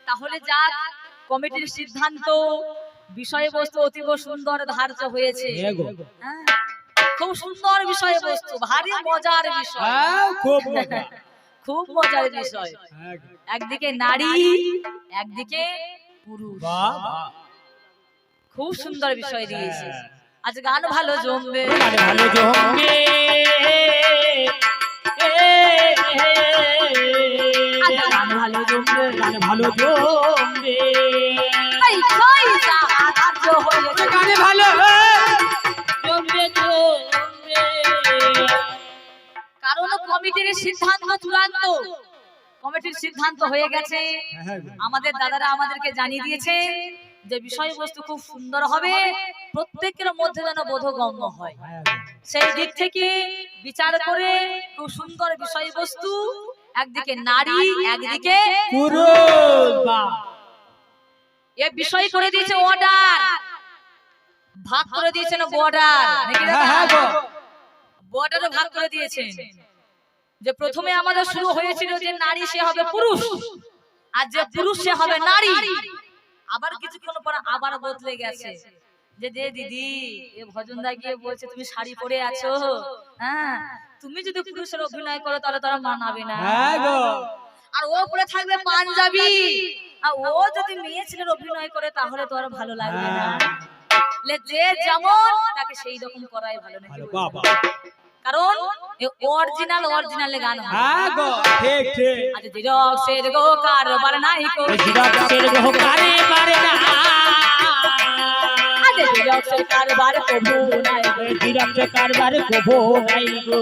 তাহলে যাক, কমিটির সিদ্ধান্ত বিষয়বস্তু অতীব সুন্দর ধার্য হয়েছে। হ্যাঁ, খুব সুন্দর বিষয়বস্তু, ভারী মজার বিষয়, খুব মজার বিষয়। একদিকে নারী, একদিকে পুরুষ, খুব সুন্দর বিষয় দিয়েছে। আজ গান ভালো জমবে, ভালো জমবে, গান ভালো জমবে, গান ভালো জমবে, এই কই ধার্য হয়েছে, গান ভালো জমবে জমবে। কারণ কমিটির সিদ্ধান্ত চূড়ান্ত, কমিটির সিদ্ধান্ত হয়ে গেছে। আমাদের দাদারা আমাদেরকে জানিয়ে দিয়েছে যে বিষয়বস্তু খুব সুন্দর হবে, প্রত্যেকের মধ্যে যেন বোধগম্য হয়। সেই দিক থেকে বিচার করে খুব সুন্দর বিষয়বস্তু, একদিকে নারী, একদিকে পুরুষ, এ বিষয় করে দিয়েছে অর্ডার, ভাগ করে দিয়েছেন বর্ডার, বর্ডারে ভাগ করে দিয়েছেন। যে প্রথমে আমাদের শুরু হয়েছিল যে নারী সে হবে পুরুষ, আর যে পুরুষ সে হবে নারী। আবার কিছুক্ষণ পর আবার বদলে গেছে, যে দিদি এ ভজনদা গিয়ে বলছে তুমি শাড়ি পরে আছো, হ্যাঁ তুমি যদি পুরুষের অভিনয় করো তাহলে তারা মানাবে না, আর ও পরে থাকবে পাঞ্জাবি, আর ও যদি মেয়ে ছেলের অভিনয় করে তাহলে তো আর ভালো লাগবে না। যে যেমন তাকে সেই রকম করাই ভালো নাকি, কারণ অরিজিনাল অরিজিনালে গান হয়। হ্যাঁ গো, ঠিক ঠিক। আচ্ছা জিরক্সের গো কারবার নাই গো, জিরক্সের গো কারবার না, আচ্ছা জিরক্সের কারবার কবু নাই গো, জিরক্সের কারবার কবু নাই গো,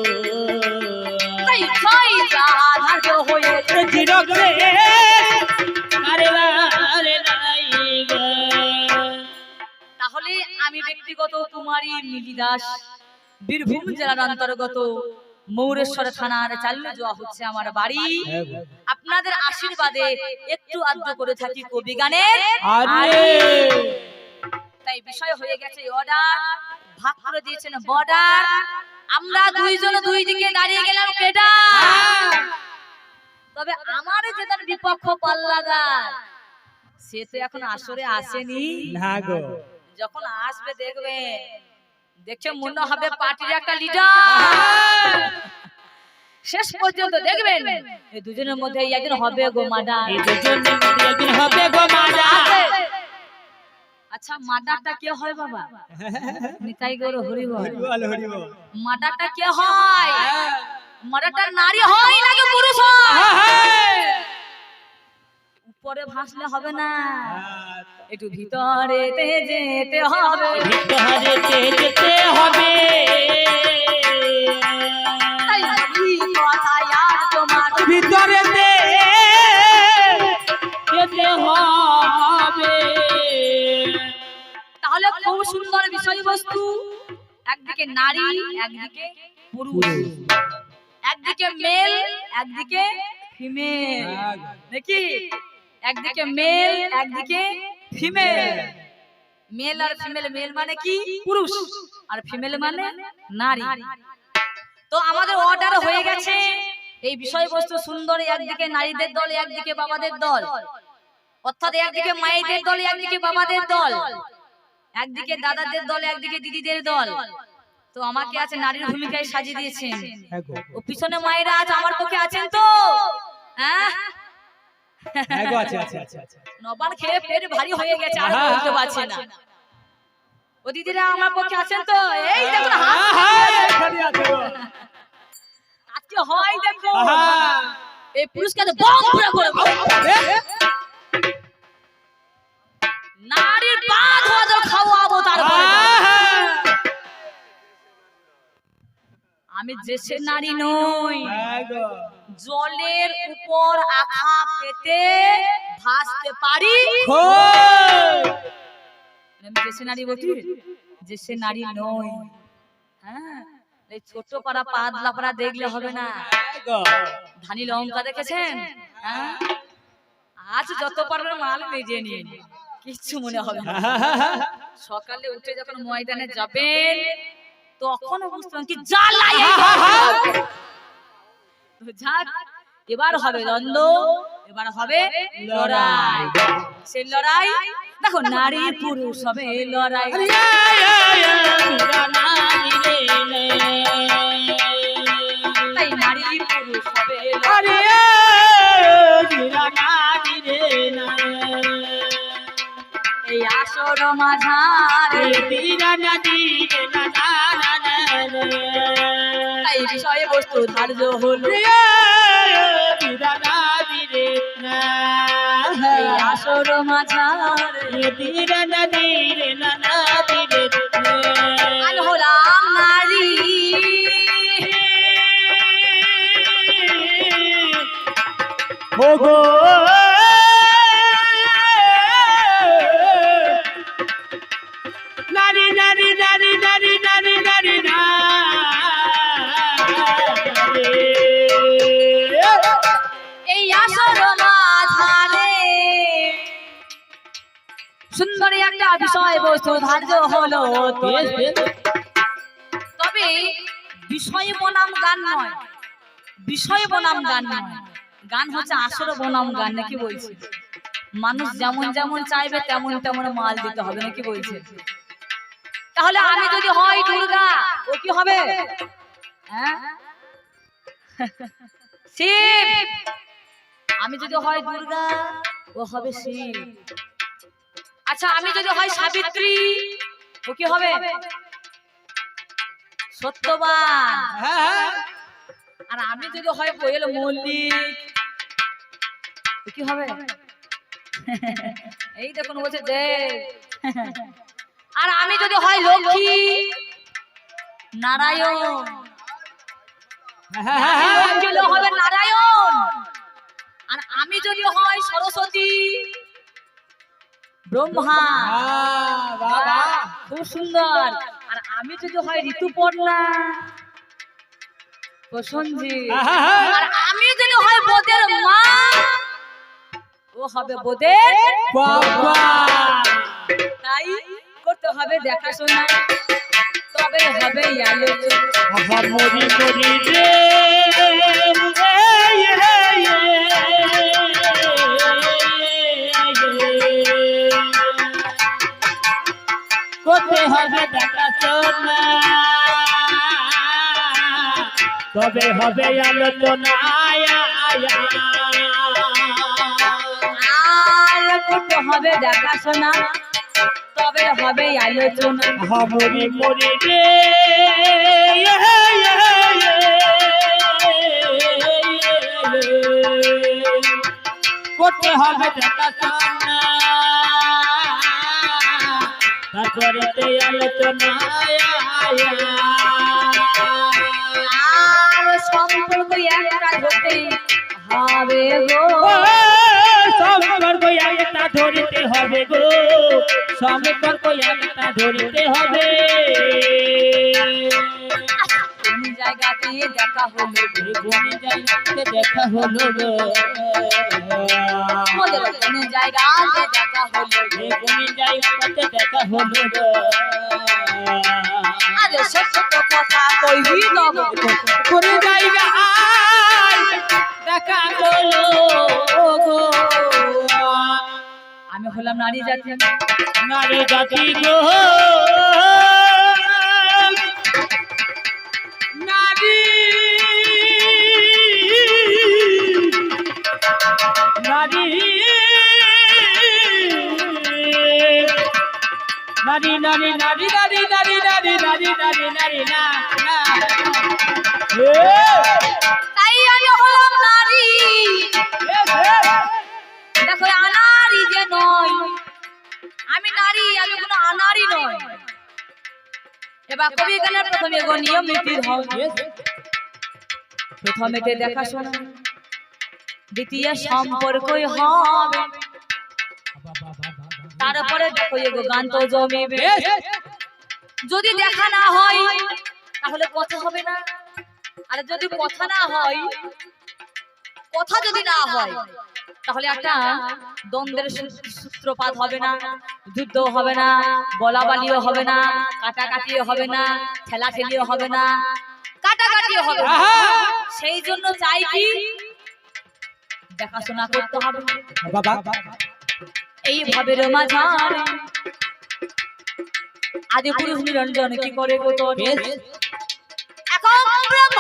তাই কই যা ধার্য হয়েছে, জিরক্সের কারবার নাই গো। তাহলে আমি ব্যক্তিগত কুমারী মিলি দাস, বীরভূম জেলার অন্তর্গত মৌরেশ্বর থানার চাল্লুজোয়া হচ্ছে আমার বাড়ি। আপনাদের আশীর্বাদে একটু আদ্য করে থাকি কবি গানের, তাই বিষয় হয়ে গেছে অর্ডার, ভাগ করে দিয়েছেন বর্ডার। আমরা দুইজন দুই দিকে দাঁড়িয়ে গেলাম কেডা, তবে আমার যেটার বিপক্ষ পাল্লাদার সে তো এখন আসরে আসেনি না গো, যখন আসবে দেখবে, দেখে মনে হবে পার্টির একটা লিডার। শেষ পর্যন্ত দেখবেন এই দুজনের মধ্যে একদিন হবে গো মাডা, এই দুজনের মধ্যে একদিন হবে গো মাডা। আচ্ছা মাডাটা কে হয় বাবা? নিতাই গৌর হরি বল, হরি বল। মাডাটা কে হয়? মাডাটা নারী হয় নাকি পুরুষ হয়? উপরে ভাসলে হবে না, একটু ভিতরে যেতে হবে, ভিতরে যেতে হবে, তাই কি কথা আর তোমার ভিতরে যেতে হবে। তাহলে খুব সুন্দর বিষয়বস্তু, একদিকে নারী, একদিকে পুরুষ, একদিকে মেল, একদিকে ফিমেল, নাকি একদিকে মেল, একদিকে ফিমেল। মেল আর ফিমেল, মেল মানে কি পুরুষ, আর ফিমেল মানে নারী। তো আমাদের অর্ডার হয়ে গেছে, এই বিষয়বস্তু সুন্দর, একদিকে নারীদের দল, একদিকে বাবাদের দল, অর্থাৎ একদিকে মায়েদের দল, একদিকে বাবাদের দল, একদিকে দাদাদের দল, একদিকে দিদিদের দল। তো আমাকে আছে নারীর ভূমিকায় সাজিয়ে দিয়েছেন, ও পিছনে মায়েরা আছে আমার পক্ষে আছেন তো, হ্যাঁ নবান খেয়ে পেট ভারী হয়ে গেছে, আর বলতে পারছে না। ও দিদিরা আমার পক্ষে আছেন তো, এই দেখুন আজকে হয় দেখো এই পুরস্কার বম পুরো করে নারীর পা ধোয়া জল খাওয়াবো, তারপরে আমি যে সে নারী নই, জলের উপর আখা পেতে ভাসতে পারি, আমি যে সে নারী বলি, যে সে নারী নই। হ্যাঁ এই ছোট পাড়া পাতলা পাড়া দেখলে হবে না, ধানি লঙ্কা দেখেছেন? হ্যাঁ আজ যত পারবেন মাল নিজে নিয়ে নিন, কিচ্ছু মনে হবে না। সকালে উঠে যখন ময়দানে যাবেন তখন বুঝতে কি জ্বালাই, এবার হবে দ্বন্দ্ব, এবার হবে লড়াই। সেই লড়াই দেখো নারী পুরুষ হবে লড়াই। তাই নারী পুরুষ হবে লড়াই। এই আসর মাঝারে তাই বিষয় বস্তু ধার্য হলো এই আসর মাঝারে আমি হলাম নারী ওগো নারী নারী নারী নারী নারী নারী এই আসর মাঝারে সুন্দরী একটা বিষয় বস্তু ধার্য হলো। তবে বিষয় বনাম গান নয়, বিষয় বনাম গান নয়, গান হচ্ছে আসর বনাম গান নাকি বলছে। মানুষ যেমন যেমন চাইবে তেমন তেমন মাল দিতে হবে নাকি বলছে। তাহলে আমি যদি হয় দুর্গা ও কি হবে? হ্যাঁ শিব। আমি যদি হয় দুর্গা ও হবে শিব। আচ্ছা আমি যদি হয় সাবিত্রী ও কি হবে? সত্যবান। আর আমি যদি হয় কোয়েল মল্লিক ও কি হবে? এই দেখুন বলছে যে। আর আমি যদি হয় লক্ষ্মী নারায়ণ হবে নারায়ণ। আর আমি যদি হয় সরস্বতী ব্রহ্মা। খুব সুন্দর। আর আমি যদি হয় ঋতুপর্ণা প্রসঞ্জিৎ। আর আমি যদি হয় বোদের মা ও হবে বোদের বাবা। তাই করতে হবে দেখাশোনা তবে হবে করতে হবে দেখাশোনা তবে হবে আলোচনা। আর করতে হবে দেখাশোনা তবে হবে আলোচনা। মরি মরি রে করতে হবে দেখাশোনা তারপরে আলোচনা। আর সম্পর্ক একটা হতে হবে গো। সম্পর্ক একটা ধরিতে হবে গো। সম্পর্ক একটা ধরিতে হবে। কোন জায়গাতে দেখা হলো কোন জায়গাতে দেখা হলো গো। কোন জায়গাতে দেখা হলো কোন জায়গাতে দেখা হলো গো। আরে সত্য কথা কইবি তবে কোন জায়গা দেখা হলো গো। আমি হলাম নারী জাতি। নারী জাতি গো। নারী নারী নারী নারী নারী নারী নারী নারী নারী নারী নারী না না। তাই আমি হলাম নারী। দেখো আনারি যে নয় আমি নারী, আমি কোনো আনারি নয়। এবার কবি গানের প্রথমে গো নিয়ম নীতির হবে। প্রথমেতে দেখাশোনা দ্বিতীয় সম্পর্কই হবে তারপরে দেখো এগো গান তো জমিবে। যদি দেখা না হয় তাহলে কথা হবে না। আর যদি কথা না হয়, কথা যদি না হয় তাহলে একটা দ্বন্দ্বের সূত্রপাত হবে না, যুদ্ধ হবে না, বলাবালিও হবে না, কাটাকাটিও হবে না, ঠেলাঠেলিও হবে না, কাটাকাটিও হবে না। সেই জন্য চাই কি দেখাশোনা করতে হবে। বাবা এইভাবে মাঝারে আদি পুরুষ নিরঞ্জন কি করে গো তোর এখন ব্রহ্ম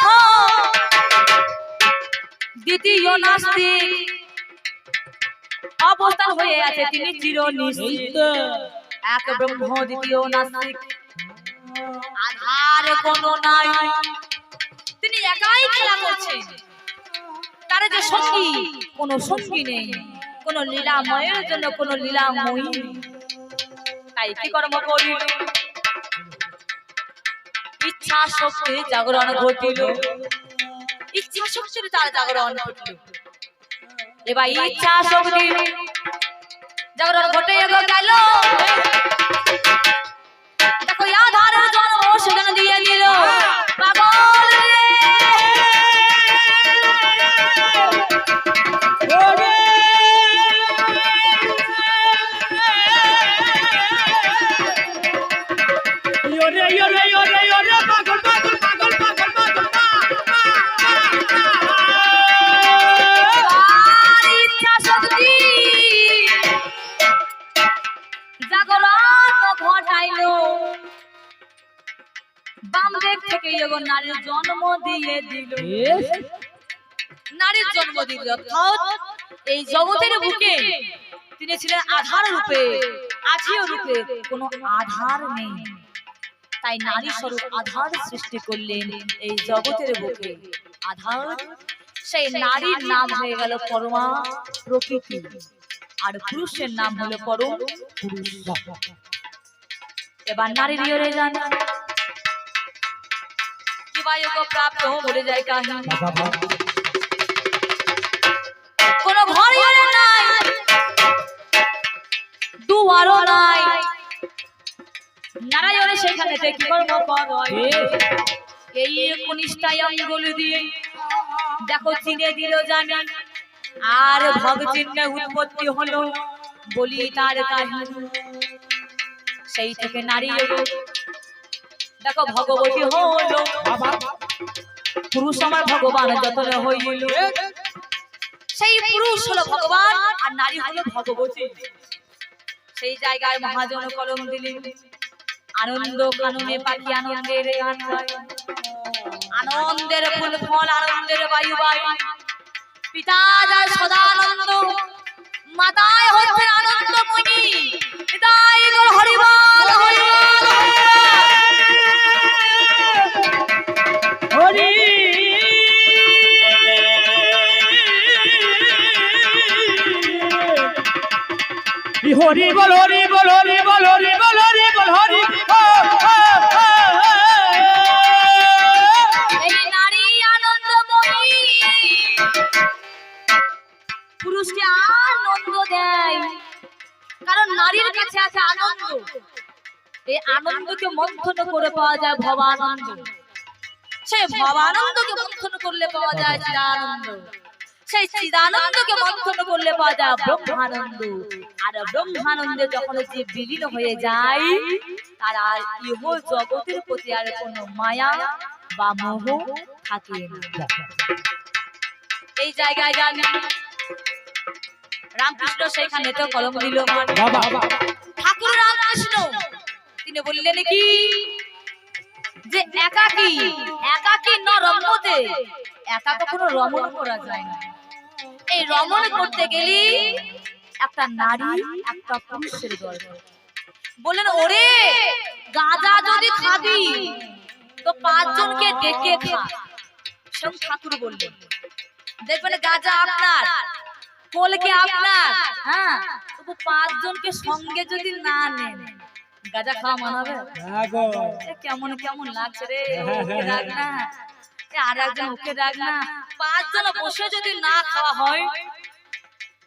দ্বিতীয় নাস্তিক অবস্থান হয়ে আছে তিনি চিরনিশ্চিত। এক ব্রহ্ম দ্বিতীয় নাস্তিক, আধার কোনো নাই, তিনি একাই খেলা করছেন। তার যে সঙ্গী কোনো সঙ্গী নেই, কোনো লীলাময়ের জন্য কোনো লীলাময়ী। তাই কি কর্ম করিল? ইচ্ছা শক্তি জাগরণ ঘটিল, ইচ্ছা শক্তির তার জাগরণ ঘটিল। এবার ইচ্ছা শক্তি জাগরণ ঘটে গেল, দেখো আধারের জন্ম সেখানে দিয়ে দিল। পাগল নারীর জন্ম দিয়ে দিল। নারীর জন্ম দিল, এই জগতের বুকে তিনি ছিলেন আধার রূপে, আজীয় রূপে কোনো আধার নেই। তাই নারী স্বরূপ আধার সৃষ্টি করলেন এই জগতের বুকে। আধার সেই নারীর নাম হয়ে গেল পরমা প্রকৃতি, আর পুরুষের নাম হলো পরম পুরুষ। এবার নারীর ইয়ে জানা প্রাপ্ত বলে যায় কাহিনী। কোন ঘর নাই, দুয়ারও নাই, নারায়ণ সেখানে কি কর্ম করে এই কনিষ্ঠায় আঙ্গুল দিয়ে দেখো চিনে দিল জানি। আর ভগচিহ্নে উৎপত্তি হলো বলি তার কাহিনী। সেই থেকে নারী দেখো ভগবতী হলো, পুরুষ আমার ভগবান যতন হইল। সেই পুরুষ হলো ভগবান আর নারী হলো ভগবতী। সেই জায়গায় মহাজন কলম দিলেন, আনন্দ কাননে পাখি আনন্দের গান গায়, আনন্দের ফুল ফল আনন্দের বায়ু বায়ু। পিতা যায় সদানন্দ, মাতায় হচ্ছে আনন্দময়ী। পিতাই গো হরিবল হরিবল হরি হরি বল হরি বল হরি বল হরি বল হরি বল হরি। এই নারী আনন্দময়ী পুরুষকে আনন্দ দেয়, কারণ নারীর কাছে আছে আনন্দ। এই আনন্দকে মন্থন করে পাওয়া যায় ভবানন্দ, সেই ভবানন্দকে মন্থন করলে পাওয়া যায় চিদানন্দ, সেই চিদানন্দকে মন্থন করলে পাওয়া যায় ব্রহ্মানন্দ। আর ব্রহ্মানন্দে যখন যে বিলীন হয়ে যায়, তার আর ইহ জগতের প্রতি আর কোনো মায়া বা মোহ থাকে না। এই জায়গায় জানি রামকৃষ্ণ সেখানে তো কলম দিল। ঠাকুর রামকৃষ্ণ তিনি বললেন কি যে একাকী একাকী ন রম্যতে, একা কখনো রমণ করা যায় না। এই রমণ করতে গেলে একটা নারী একটা পুরুষের দরকার। বললেন ওরে গাঁজা যদি খাবি তো 5 জনকে ডেকে খা। সব ঠাকুর বললেন দেখবেন গাঁজা আপনার, কোলকে আপনার, হ্যাঁ, তবু 5 জনকে সঙ্গে যদি না নেন গাঁজা খাওয়া মানাবে? কেমন কেমন লাগছে রে, ওকে ডাক না, আর একজন ওকে ডাক না, 5 জন বসে যদি না খাওয়া হয়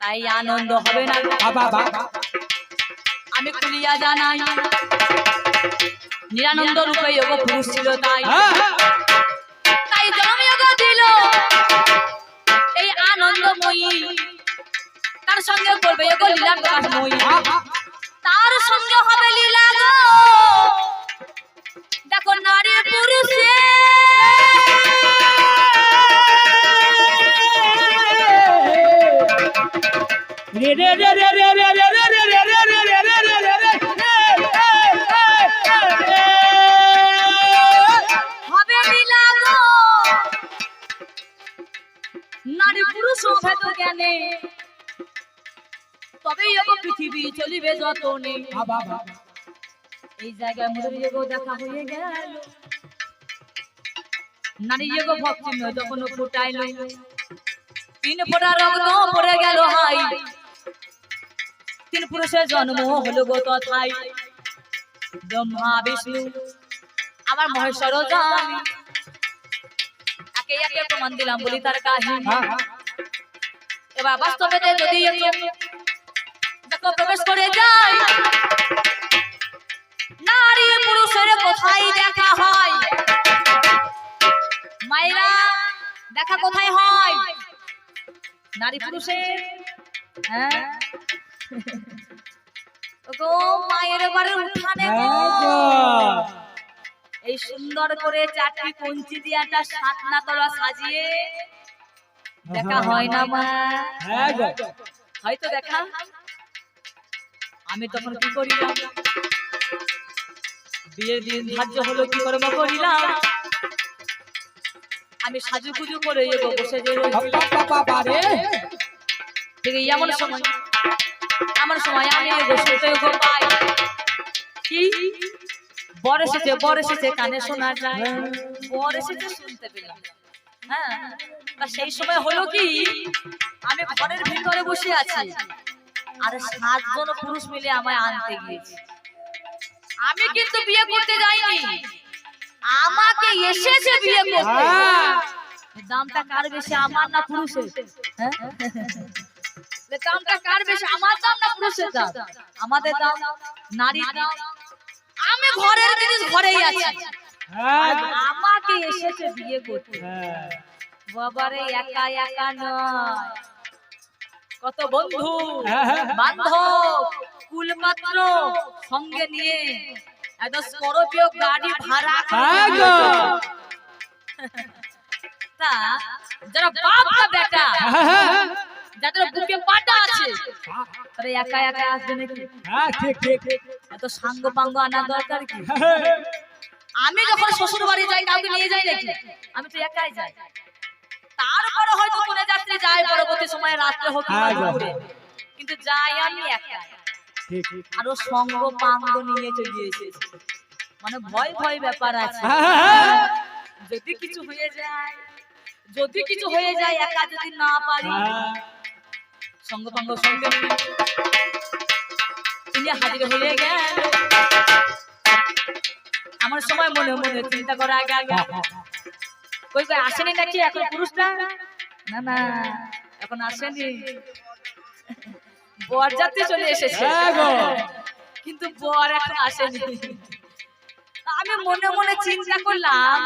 তাই আনন্দ হবে না। আমি খুলিয়া জানাই নিরানন্দ রূপে যোগ পুরুষ ছিল, তাই তাই জনমযোগ দিল এই আনন্দময়ী। তার সঙ্গে করবে যোগ লীলা প্রকাশময়ী, তার সঙ্গে হবে লীলা গো। দেখো নারী পুরুষে তবেই এগো পৃথিবী চলিবে যতনে। এই জায়গায় মোদের এগো দেখা হয়ে গেল, নারী এগো ভক্তি যখন ফুটাইল, 3 ফোঁটা রক্ত পড়ে গেল হাই, 3 পুরুষের জন্ম হলো গো তথায়। ব্রহ্মা বিষ্ণু আমার মহেশ্বর জানি, একে একে প্রমাণ দিলাম বলি তার কাহিনী। এবার বাস্তবে যদি দেখো প্রবেশ করে যায়, নারী পুরুষের কোথায় দেখা হয়? মায়েরা দেখা কোথায় হয়? নারী পুরুষের। হ্যাঁ গো মায়ের বাড়ির উঠানে এই সুন্দর করে 4টি কঞ্চি দিয়ে একটা সাতনা তলা সাজিয়ে দেখা হয় না মা? হয়তো দেখা। আমি তখন কি করিলাম, বিয়ের দিন ধার্য হলো, কি কর্ম করিলাম, আমি সাজুগুজু করে এগো বসে যে ঠিক এমন সময় আমি এগো শুনতে এগো পাই কি বর এসেছে কানে শোনা যায়, বর এসেছে শুনতে পেলাম। হ্যাঁ, তা সেই সময় হলো কি, আমি ঘরের ভিতরে বসে আছি আর 7 জন পুরুষ মিলে আমায় আনতে গিয়েছে। আমি কিন্তু বিয়ে করতে যাইনি, আমাকে এসেছে বিয়ে করতে। দামটা কার বেশি, আমার না পুরুষের? হ্যাঁ, দামটা কার বেশি, আমার দাম না পুরুষের দাম? আমাদের দাম, নারীর দাম। আমি ঘরের জিনিস ঘরেই আছি, আমাকে এসেছে বিয়ে করতে। বাবারে একা একা নয়, কত বন্ধু বান্ধব কুলপাত্র সঙ্গে নিয়ে একটা স্করপিও গাড়ি ভাড়া করে। তা যারা বাপ না বেটা, যাদের বুকে পাটা আছে, তারা একা একা আসবে নাকি? এত সাঙ্গ পাঙ্গ আনার দরকার কি? আমি যখন শ্বশুর বাড়ি যাই কাউকে নিয়ে যাই নাকি? আমি তো একাই যাই। তারপরে হয়তো কোনে যাত্রী যায় পরবর্তী সময়ে রাত্রে হোক বা দুপুরে, কিন্তু যাই আমি একাই। আরো সঙ্গ পাঙ্গ নিয়ে চলে এসেছি, মানে ভয় ভয় ব্যাপার আছে। যদি কিছু হয়ে যায় একা যদি না পারি, সঙ্গ পাঙ্গ সঙ্গে নিয়ে হাজির হয়ে গেল। আমার সময় মনে মনে চিন্তা করা আগে কই আসেনি নাকি এখন পুরুষটা? না এখন আসেনি, বর যাত্রী চলে এসেছে, কিন্তু বর এখন আসেনি। আমি মনে মনে চিন্তা করলাম,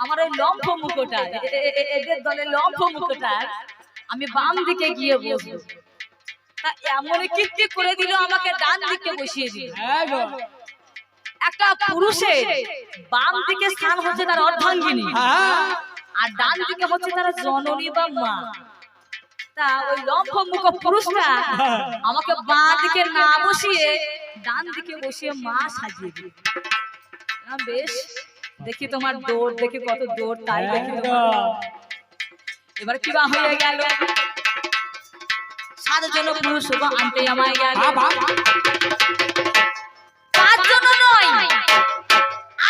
আমার ওই লম্ফ মুখটা, এদের দলে লম্ফ মুখটা আমি বাম দিকে গিয়ে বসবো। তা এমন কীর্তি করে দিল, আমাকে ডান দিকে বসিয়ে দিল। একটা পুরুষের বাম দিকে স্থান হচ্ছে তার অর্ধাঙ্গিনী, আর ডান দিকে হচ্ছে তার জননী বা মা। তা ওই লম্ফ মুখ পুরুষটা আমাকে বাঁ দিকে না বসিয়ে ডান দিকে বসিয়ে মা সাজিয়ে দিল। বেশ, দেখি তোমার দৌড়, দেখি কত দৌড়, তাই দেখি। এবার কি বা হয়ে গেল, 7 জন পুরুষ আনতে আমায় গেল। 5 জন নয়,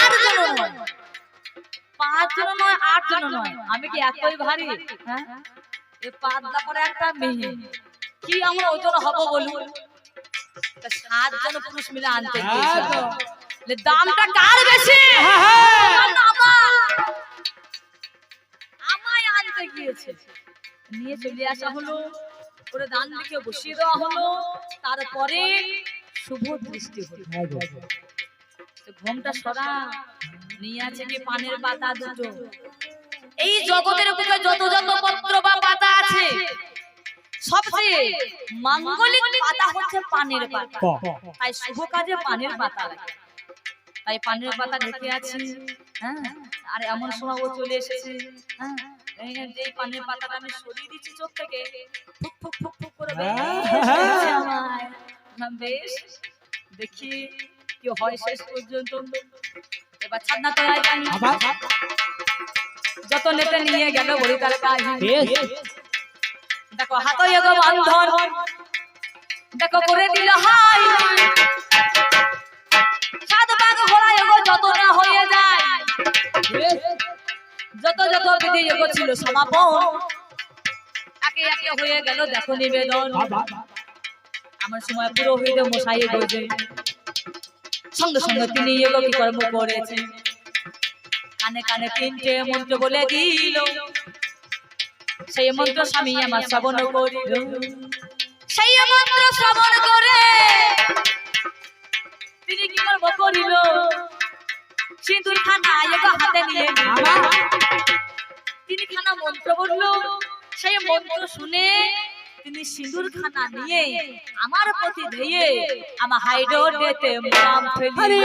8 জন নয়, 5 জন নয়, 8 জন নয়। আমি কি এতই ভারী? হ্যাঁ, এই পাতলা করে একটা মেয়ে, কি আমরা ওজন হবো বলুন? 7 জন পুরুষ মিলে আনতে গিয়েছে। দামটা কার বেশি? আমায় আনতে গিয়েছে, নিয়ে চলে আসা হলো, ওরে ডান দিকে বসিয়ে দেওয়া হলো। তারপরে শুভ দৃষ্টি হলো, ঘুমটা সরা নিয়ে আছে কি পানের পাতা দুটো। এই জগতের বুকে যত যত পত্র বা পাতা আছে, সবচেয়ে মাঙ্গলিক পাতা হচ্ছে পানের পাতা। তাই শুভ কাজে পানের পাতা লাগে, তাই পানের পাতা ঢেকে আছি। হ্যাঁ, আর এমন সময় ও চলে এসেছে। হ্যাঁ, যে পানের পাতাটা আমি সরিয়ে দিচ্ছি চোখ থেকে, ফুক ফুক ফুক ফুক করে বেশ দেখি কি হয় শেষ পর্যন্ত। এবার ছাদনা তো জানি যত নেটে নিয়ে গেল বলি তার কাহিনী। দেখো হাতে এগো বন্ধন, দেখো করে দিল হাই সাত ভাগ ঘোড়ায় গো যত না হয়ে যায় যত যত বিধি যোগ ছিল সমাপন একে একে হয়ে গেল দেখো নিবেদন আমার সময় পুরোহিত মশাই গজে সঙ্গে সঙ্গে তিনি এগো কি কর্ম করেছে কানে কানে তিনটে মন্ত্র বলে দিল সেই মন্ত্র স্বামী আমার শ্রবণ করিল সেই মন্ত্র শ্রবণ করে তিনি কি কর্ম করিল সিঁদুর খানা এগো হাতে নিয়ে তিনি খানা মন্ত্র বলল সেই মন্ত্র শুনে তিনি সিঁদুর খানা নিয়ে আমার প্রতি ধেয়ে আমার হাইডোরেতে মুরাম ফেলি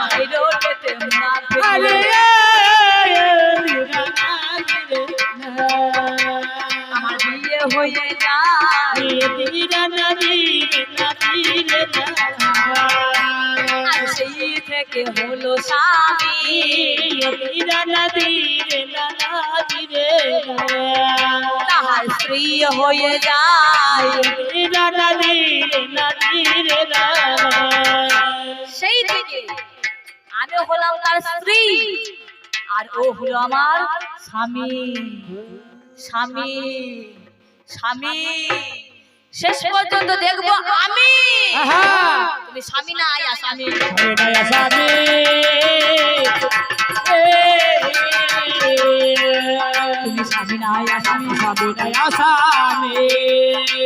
হাইডোরেতে মুরাম ফেলি আমার বিয়ে হয়ে যায় আর সেই থেকে হলো স্বামী তাহার স্ত্রী হয়ে যায় সেই থেকে আমি হলাম তার স্ত্রী আর ও হলো আমার স্বামী স্বামী স্বামী শেষ পর্যন্ত দেখবো আমি তুমি স্বামী না আয়া স্বামী তুমি স্বামী না আয়া স্বামী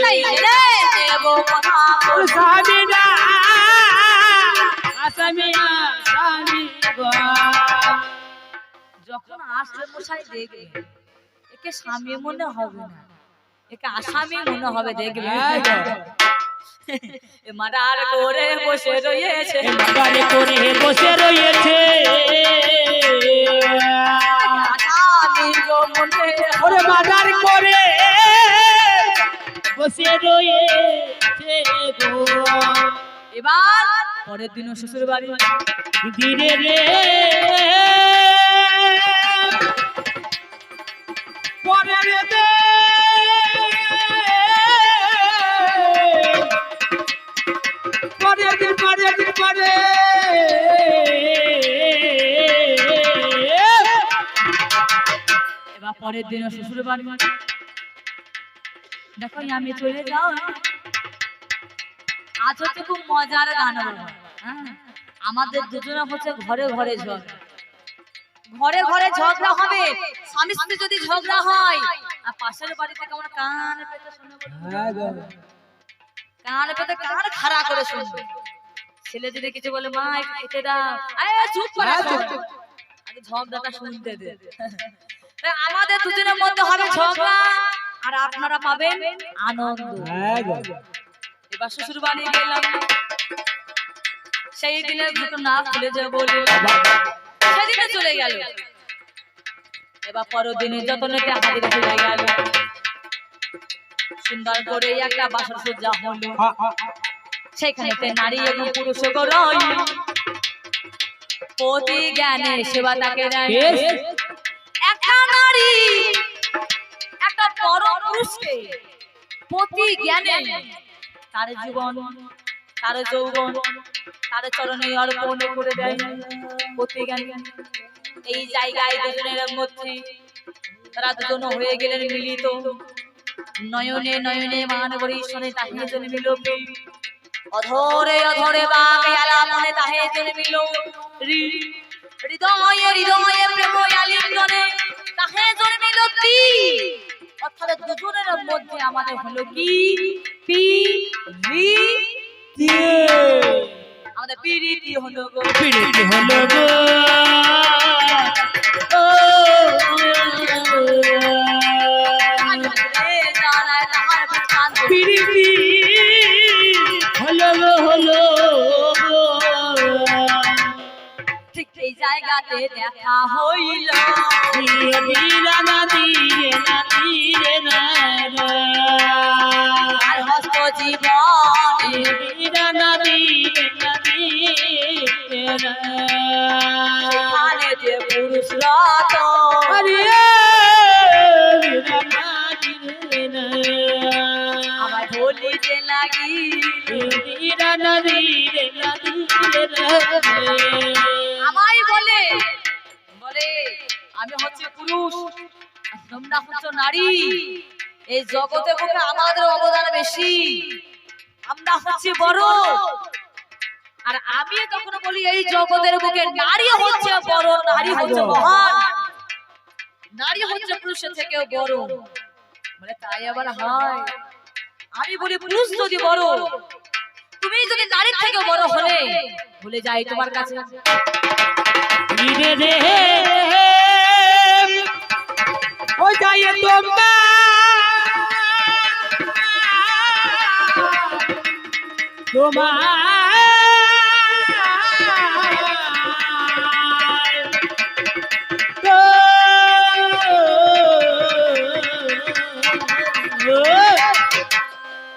তাই রে দেব কথা বল স্বামী না যখন আসবে মশাই দেখবে একে স্বামী মনে হবে না একে আসামি মনে হবে দেখবে মার্ডার করে বসে রয়েছে আসামি গো মনে ওরে মার্ডার করে বসে রয়েছে গো এবার পরের দিনও শ্বশুর বাড়ি ধীরে রে পরের দিন এবার পরের দিনও শ্বশুর বাড়ি দেখো আমি চলে যাও আজ হচ্ছে খুব মজার গান বলো আমাদের দুজনে হচ্ছে ঘরে ঘরে ঝগড়া ঘরে ঘরে ঝগড়া হবে স্বামী স্ত্রী যদি ঝগড়া হয় আর পাশের বাড়ি থেকে আমরা কান পেতে শুনে কান পেতে কান খাড়া করে শুনবে ছেলে যদি কিছু বলে মা খেতে দাও আরে চুপ করে আগে ঝগড়াটা শুনতে দে আমাদের দুজনের মধ্যে হবে ঝগড়া আর আপনারা পাবেন আনন্দ এবার শ্বশুর বাড়ি গেলাম সেই দিনের ঘটনা খুলে যে বলি সেদিনে চলে গেল এবার পরের দিনে যতনেতে হাজির হয়ে গেল সুন্দর করে একটা বাসর সজ্জা হলো সেখানেতে নারী এবং পুরুষ রইল পতি জ্ঞানে সেবা তাকে একটা নারী একটা বড় পুরুষকে পতি জ্ঞানে তার জীবন তার যৌবন তার চরণে অর্পণ করে দেয় পতি জ্ঞানে এই জায়গায় দুজনের মধ্যে তারা দুজন হয়ে গেলেন মিলিত নয়নে নয়নে মান বরিশনে তাহে জন্মিল অধরে অধরে বাগে আলাপনে তাহে জন্মিল হৃদয়ে হৃদয়ে প্রেম আলিঙ্গনে তাহে জন্মিল অর্থাৎ দুজনের মধ্যে আমাদের হলো কি আমাদের প্রীতি হলো গো ঠিক এই জায়গাতে দেখা হইল আর হস্ত জীবন সেখানে যে পুরুষ রত বলিতে লাগিল আমায় বলে বলে আমি হচ্ছে পুরুষ আর তোমরা হচ্ছে নারী। এই জগতে বুকে আমাদের অবদান বেশি, আমরা হচ্ছে বড়। আর আমি তখন বলি এই জগতের বুকে নারী হচ্ছে বড়, নারী হচ্ছে মহান, নারী হচ্ছে পুরুষের থেকেও বড়। বলে তাই আবার হয়? আমি বলি পুরুষ যদি বড়, তুমি যদি নারীর থেকে বড় হলে বলে যাই তোমার কাছে ও যাই তোমরা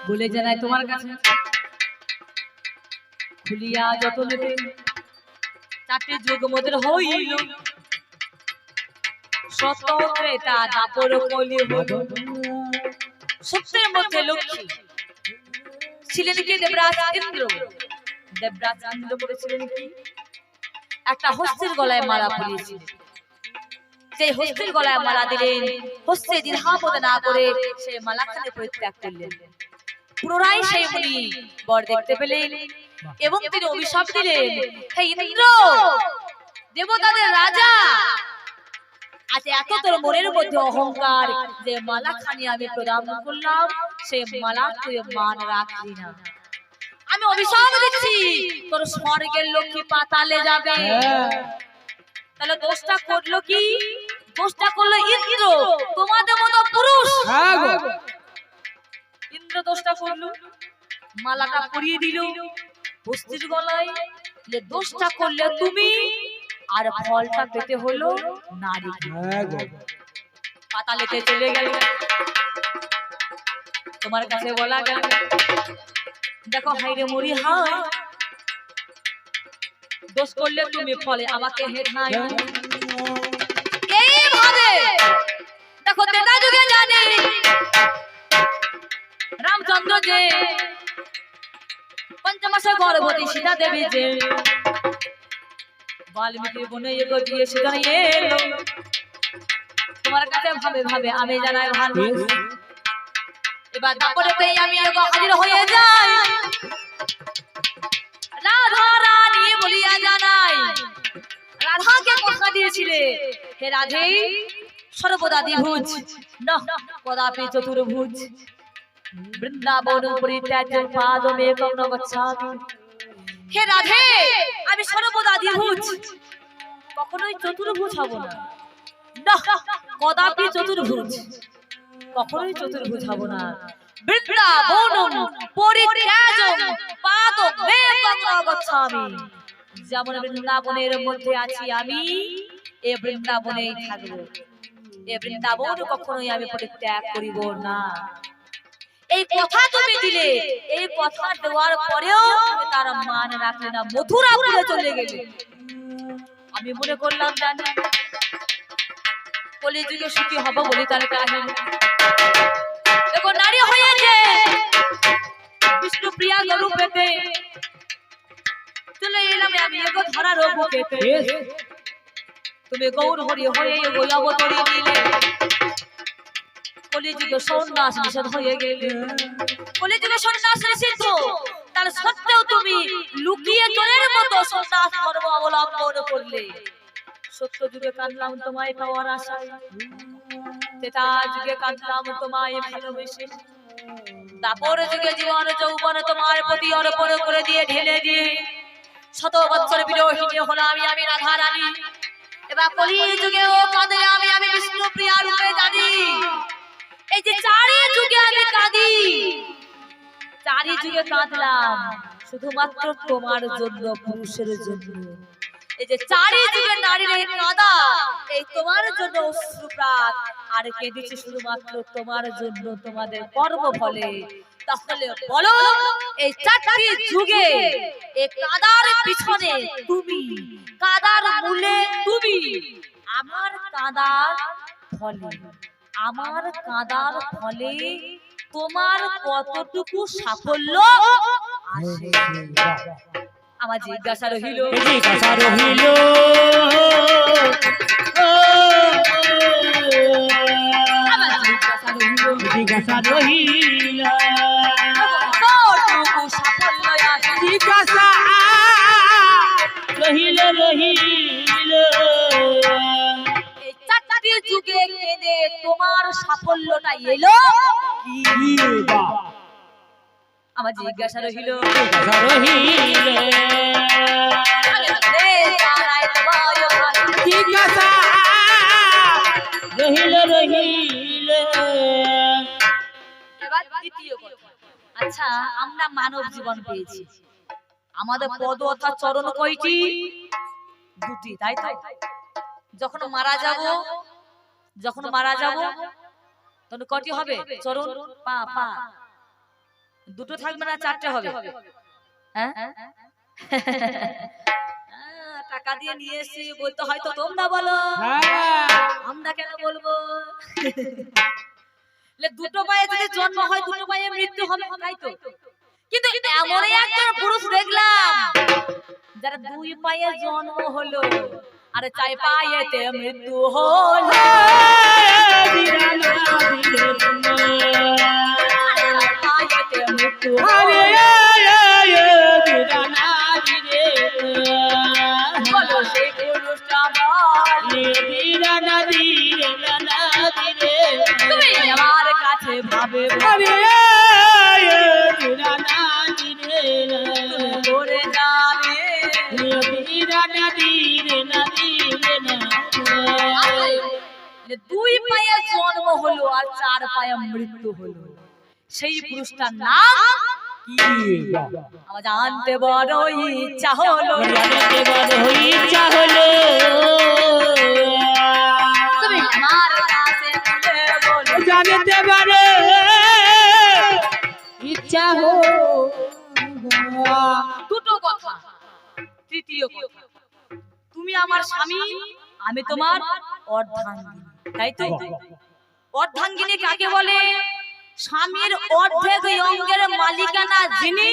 বলে জানাই তোমার কাছে খুলিয়া যত নেবে চারটে যুগ মধ্যে হইল সত্য ত্রেতা দাপর কলি হল। সত্যের মধ্যে লক্ষ্মী ছিলেন কি দেবরাজ ইন্দ্র। দেবরাজ ইন্দ্র বলেছিলেন কি একটা হস্তির গলায় মালা পরিয়েছিলেন। সেই হস্তির গলায় মালা দিলেন, হস্তে দ্বিধাবোধ না করে সেই মালাখানে পরিত্যাগ করলেন। পুনরায় সেই মুনি বর দেখতে পেলেন এবং তিনি অভিশাপ দিলেন, হে ইন্দ্র দেবতাদের রাজা, আজ এত তোর মনের মধ্যে অহংকার যে মালাখানি আমি প্রদান করলাম সেই মালা তুই মান রাখলি না। আমি অভিশাপ দিচ্ছি তোর স্বর্গের লক্ষ্মী পাতালে যাবে। তাহলে দোষটা করলো কি? দোষটা করলো ইন্দ্র, তোমাদের মতো পুরুষ। ইন্দ্র দোষটা করলো, মালাটা পরিয়ে দিল হস্তির গলায়। দোষটা করলে তুমি, আর ফলটা পেতে হলো নারী। পাতালেতে চলে গেল। তোমার কাছে বলা গেল দেখো হাইরে মরি হাই, দোষ করলে তুমি ফলে আমাকে হেঠাই। এইভাবে দেখো তেতা যুগে জানে রামচন্দ্র যে পঞ্চমাসে গর্ভবতী সীতা দেবী যে বাল্মীকির বনে এগো দিয়ে সেখানে এলো। তোমার কাছে ভাবে ভাবে আমি জানাই ভালো। এবার দাপরেতে আমি এগো হাজির হয়ে যাই, রাধা রানী বলিয়া জানাই। রাধাকে কথা দিয়েছিলে, হে রাধে সর্বদা দ্বিভুজ না কদাপি চতুর্ভুজ, বৃন্দাবন পরিত্যাজ্য পাদমে কর্ণ গচ্ছামি। হে রাধে আমি সর্বদা দ্বিভুজ, কখনোই চতুর্ভুজ হব না। না কদাপি চতুর্ভুজ, কখনোই চতুর্ভুজ হব না। বৃন্দাবন পরিত্যাজ্য পাদমে কর্ণ গচ্ছামি। যেমন বৃন্দাবনের মধ্যে আছি আমি, এ বৃন্দাবনেই থাকবো। এ বৃন্দাবন কখনোই আমি পরিত্যাগ করিব না। এই কথা তুমি দিলে, এই কথা দেওয়ার পরেও তুমি তার মান রাখলে না, মথুরাপুরে চলে গেলে। আমি মনে করলাম জানি কলিযুগে সুখী হব বলি তার কাহিনী। দেখো নারী হয়েছে বিষ্ণু প্রিয়া রূপেতে চলে এলাম আমি এগো ধরার বুকেতে। তুমি গৌর হরি হয়ে এগো অবতরী দিলে, কলিযুগে সন্ন্যাস নিষেধ হয়ে গেলে। কলিযুগে সন্ন্যাস নিষিদ্ধ, তার সত্ত্বেও তুমি লুকিয়ে চোরের মতো সন্ন্যাস ধর্ম অবলম্বন করলে। সত্য যুগে কাঁদলাম তোমায় পাওয়ার আশায়, ত্রেতা যুগে কাঁদলাম তোমায় ভালোবেসে, দাপর যুগে জীবন যৌবন তোমার প্রতি অর্পণ করে দিয়ে ঢেলে দিয়ে শত বছর বিরোহিনী হলাম আমি রাধা রানী। এবার কলি যুগে ও কাঁদে আমি বিষ্ণু প্রিয়া রূপে জানি। এই যে চারি যুগে আমি কাঁদি, চারি যুগে কাঁদলাম শুধুমাত্র তোমার জন্য, পুরুষের জন্য। এই যে চারি যুগে নারীর এই কাঁদা, এই তোমার জন্য অশ্রুপাত, আর কেঁদেছি শুধুমাত্র তোমার জন্য, তোমাদের কর্ম ফলে। তাহলে বলো এই চারটি যুগে এই কাঁদার পিছনে তুমি, কাঁদার মূলে তুমি, আমার কাঁদার ফলে, আমার কাঁদার ফলে তোমার কতটুকু সাফল্য আসে? আমার জিজ্ঞাসা রহিল, জিজ্ঞাসা রহিল আমার জিজ্ঞাসা রহিল, জিজ্ঞাসা রহিল কতটুকু সাফল্য আসে? জিজ্ঞাসা রহিল রহিল এই চারটি যুগে কেঁদে তোমার সাফল্যটা এলো কি? আমার জিজ্ঞাসা রহিল, জিজ্ঞাসা রহিল জিজ্ঞাসা রহিল রহিল। এবার দ্বিতীয় কথা, আচ্ছা আমরা মানব জীবন পেয়েছি, আমাদের পদ অর্থাৎ চরণ কয়টি? দুটি, তাই তো? যখন মারা যাব তখন কয়টি হবে চরণ? পা পা দুটো থাকবে না চারটে হবে? হ্যাঁ টাকা দিয়ে নিয়ে এসেছি বলতে হয়তো তোমরা বলো, আমরা কেন বলবো? দুটো পায়ে যদি জন্ম হয় দুটো পায়ে মৃত্যু হবে, তাই তো? কিন্তু এমনই একজন পুরুষ দেখলাম যার দুই পায়ে জন্ম হলো আর চার পায়েতে মৃত্যু হলো। পায়েতে মৃত্যু হলো। বলো সেই পুরুষটা তুমি আমার কাছে ভাবে করে যাবে দুই পায়ে জন্ম হলো আর চার পায়ে মৃত্যু হলো, সেই পুরুষটার নাম কি? আমার জানতে বড় ইচ্ছা হলো, জানতে বড় ইচ্ছা হলো তুমি আমার কাছে খুলে বলো। জানতে পারে ইচ্ছা হলো। দুটো কথা। তৃতীয় কথা, তুমি আমার স্বামী, আমি তোমার অর্ধাঙ্গিনী, তাই তো? অর্ধাঙ্গিনী কাকে বলে? স্বামীর অর্ধেক অঙ্গের মালিকানা যিনি,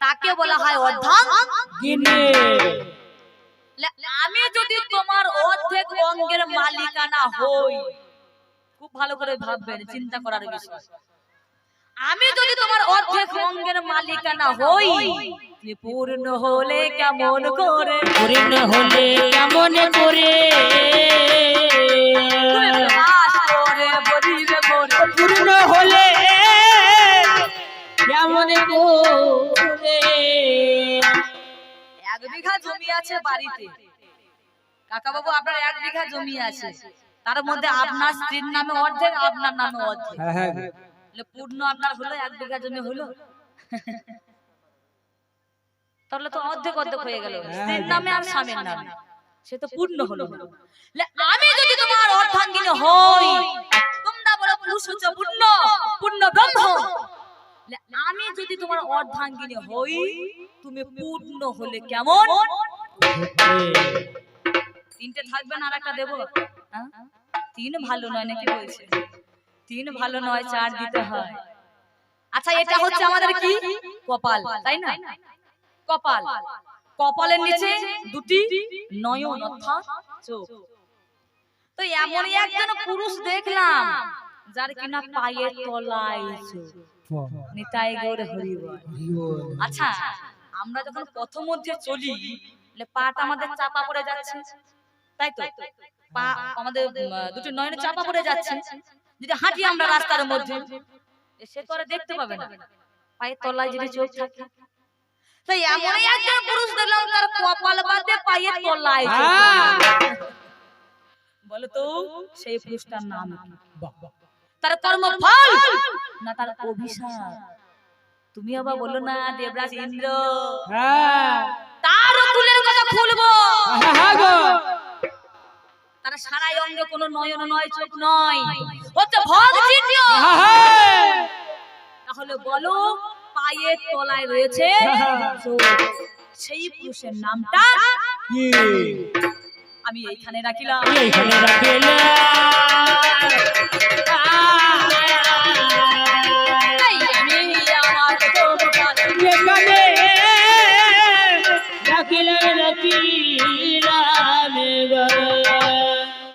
তাকে বলা হয় অর্ধাঙ্গিনী। আমি যদি তোমার অর্ধেক অঙ্গের মালিকানা হই, খুব ভালো করে ভাববেন, চিন্তা করার বিষয়। আমি যদি তোমার অর্ধেক অঙ্গের মালিকানা হই, পূর্ণ হলে কেমন করে? পূর্ণ হলে কেমন করে? পূর্ণ হলে কেমন করে? 1 বিঘা জমি আছে বাড়িতে, কাকা বাবু আপনার 1 বিঘা জমি আছে, তার মধ্যে আপনার স্ত্রীর নামে অর্ধেক, আপনার নামে অর্ধেক, পূর্ণ আপনার হলো 1 বিঘা জমি হলো? তাহলে তো অর্ধেক অর্ধেক হয়ে গেল, স্ত্রীর নামে আর স্বামীর নামে, সে তো পূর্ণ হলো। আমি যদি তোমার অর্ধাঙ্গিনী হই, তোমরা বলো পুরুষ হচ্ছে পূর্ণ, পূর্ণ ব্রহ্ম। আমি যদি তোমার অর্ধাঙ্গিনী হই, তুমি পূর্ণ হলে কেমন? তিনটে থাকবে না, আর একটা দেবো? 3 ভালো নয় নাকি বলছে? 3 ভালো নয়, 4 দিতে হয়। আচ্ছা এটা হচ্ছে আমাদের কি? কপাল, তাই না? কপাল, কপালের নিচে দুটি নয়ন অর্থাৎ চোখ। তো এমনই একজন পুরুষ দেখলাম যার কিনা পায়ের তলায় চোখ। নিতাই গৌর হরি বল। আচ্ছা আমরা যখন প্রথম মধ্যে চলি, পাটা আমাদের চাপা পড়ে যাচ্ছে, তাই তো? পা আমাদের দুটি নয়নে চাপা পড়ে যাচ্ছে। যদি হাঁটি আমরা রাস্তার মধ্যে, সে তো আর দেখতে পাবে না পায়ের তলায় যদি চোখ থাকে। তাই এমনই একজন পুরুষ দেখলাম তার কপাল বাদে পায়ের তলায় চোখ। বলো তো সেই পুরুষটার নাম কি? তার কর্মফল না তার অভিশাপ? তুমি আবার বলো না দেবরাজ ইন্দ্র, তার চুলের কথা খুলবো, তার সারা অঙ্গে কোনো নয়ন নয়, চোখ নয়, হচ্ছে ভগ চিহ্ন। তাহলে বলো পায়ের তলায় রয়েছে চোখ, সেই পুরুষের নামটা কি? আমি এইখানে রাখিলাম।